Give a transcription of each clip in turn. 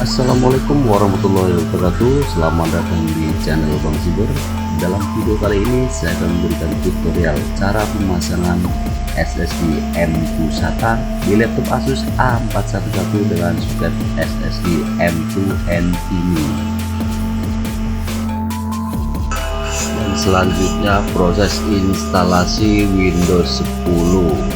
Assalamualaikum warahmatullahi wabarakatuh. Selamat datang di channel Bang Siber. Dalam video kali ini saya akan memberikan tutorial cara pemasangan SSD M2 SATA di laptop Asus A411 dengan soket SSD M2 NVMe. Dan selanjutnya proses instalasi Windows 10.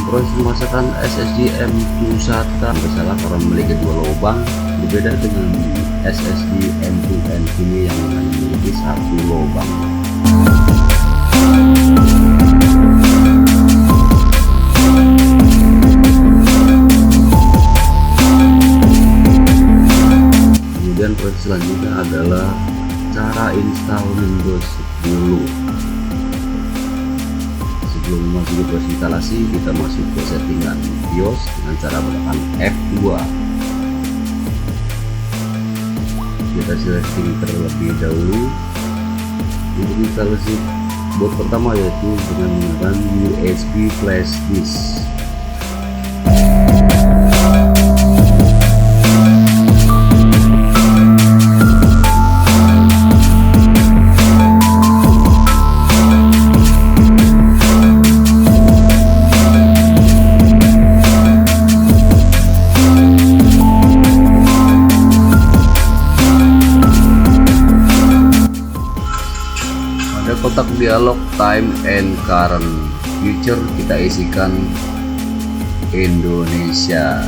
Proses pemasangan SSD M2 SATA bersalah karena memiliki dua lubang, berbeda dengan SSD M2 NVMe yang memiliki satu lubang. Kemudian proses selanjutnya adalah cara install Windows 10. Sebelum masuk ke proses instalasi, kita masuk ke settingan BIOS dengan cara menekan F2. Kita setting terlebih dahulu untuk instalasi boot pertama, yaitu dengan menggunakan USB flash disk. Kotak dialog time and current future kita isikan Indonesia.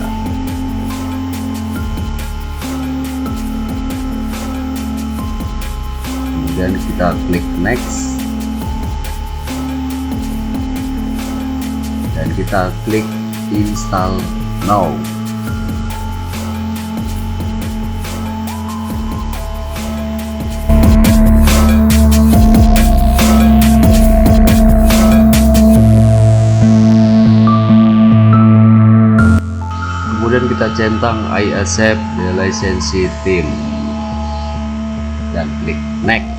Kemudian kita klik next dan kita klik install now. Kemudian kita centang I accept the license team dan klik next,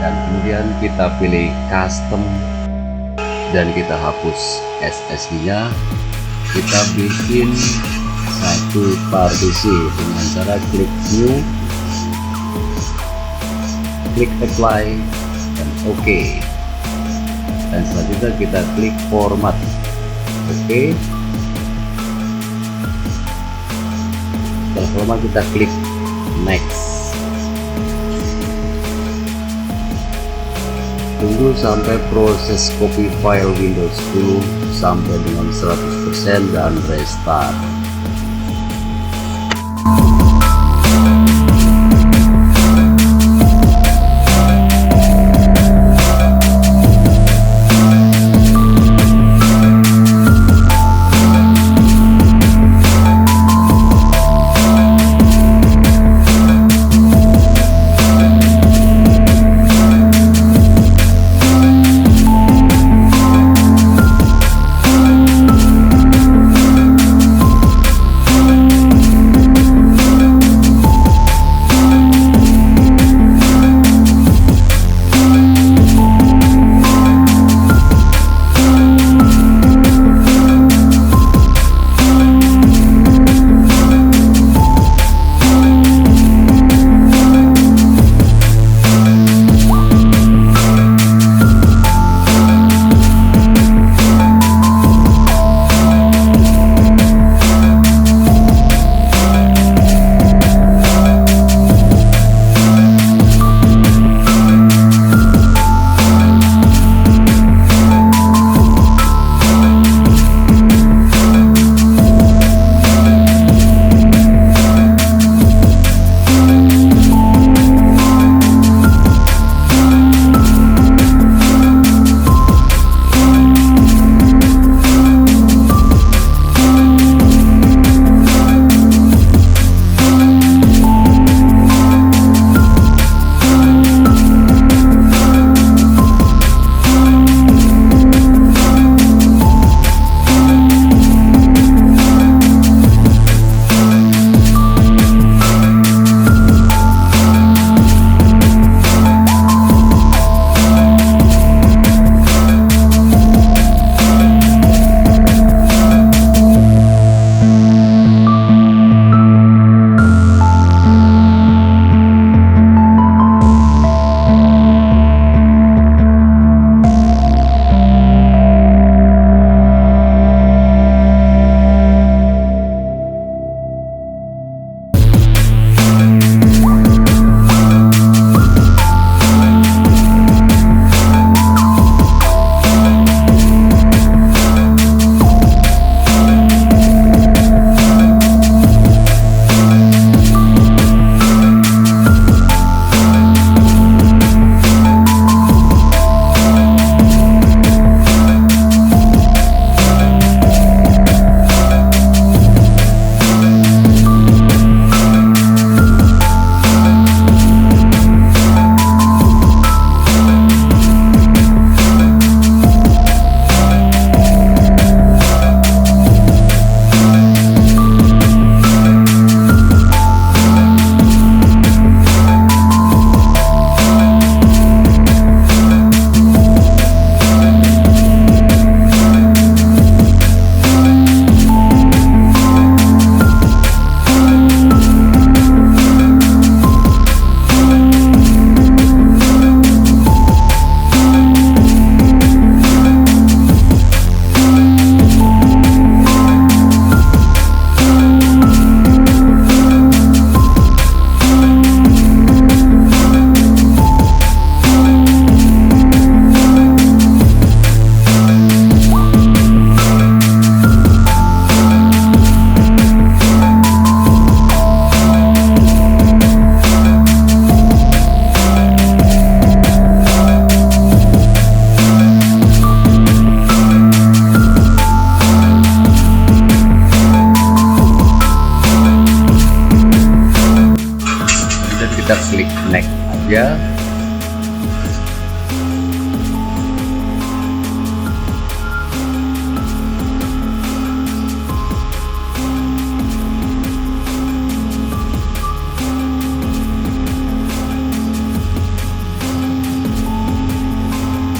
dan kemudian kita pilih custom dan kita hapus SSD nya. Kita bikin satu partisi dengan cara klik new, klik apply dan OK, dan selanjutnya kita klik format OK. Setelah format kita klik next. Tunggu sampai proses copy file Windows 10 sampai dengan 100% dan restart.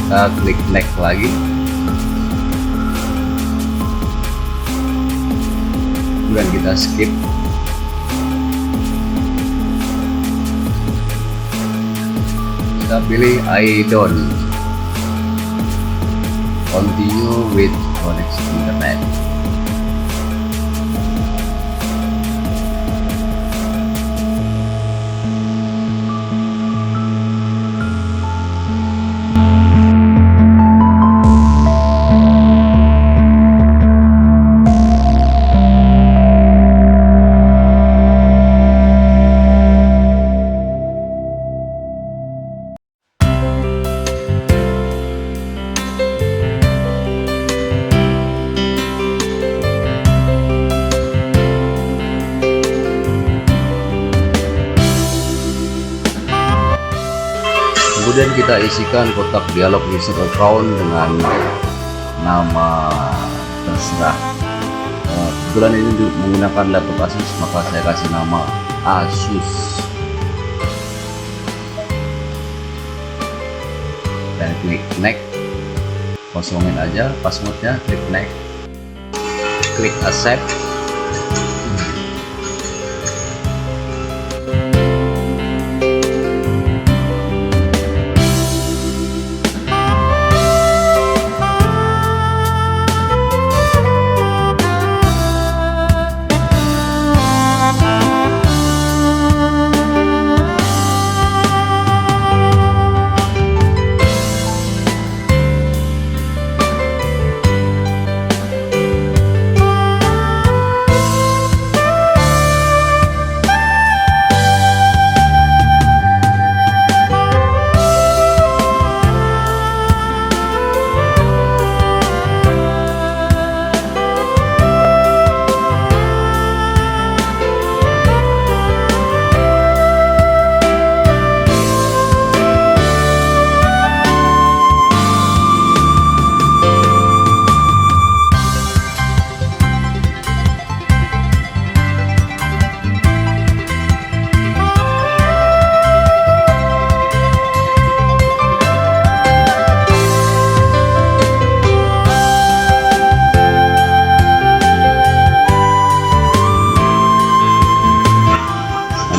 Kita klik next lagi. Kemudian kita skip. Kita pilih I don't. Continue with connection internet. Kemudian kita isikan kotak dialog user account dengan nama terserah. Kebetulan ini menggunakan laptop Asus, maka saya kasih nama Asus. Dan klik next, kosongin aja passwordnya, klik next, klik accept.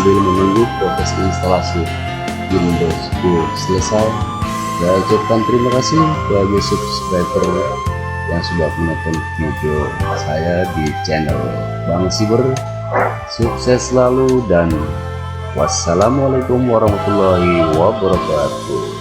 Sambil menunggu proses instalasi Windows 10 selesai, saya ucapkan terima kasih bagi subscriber yang sudah menonton video saya di channel Bang Siber. Sukses selalu dan wassalamualaikum warahmatullahi wabarakatuh.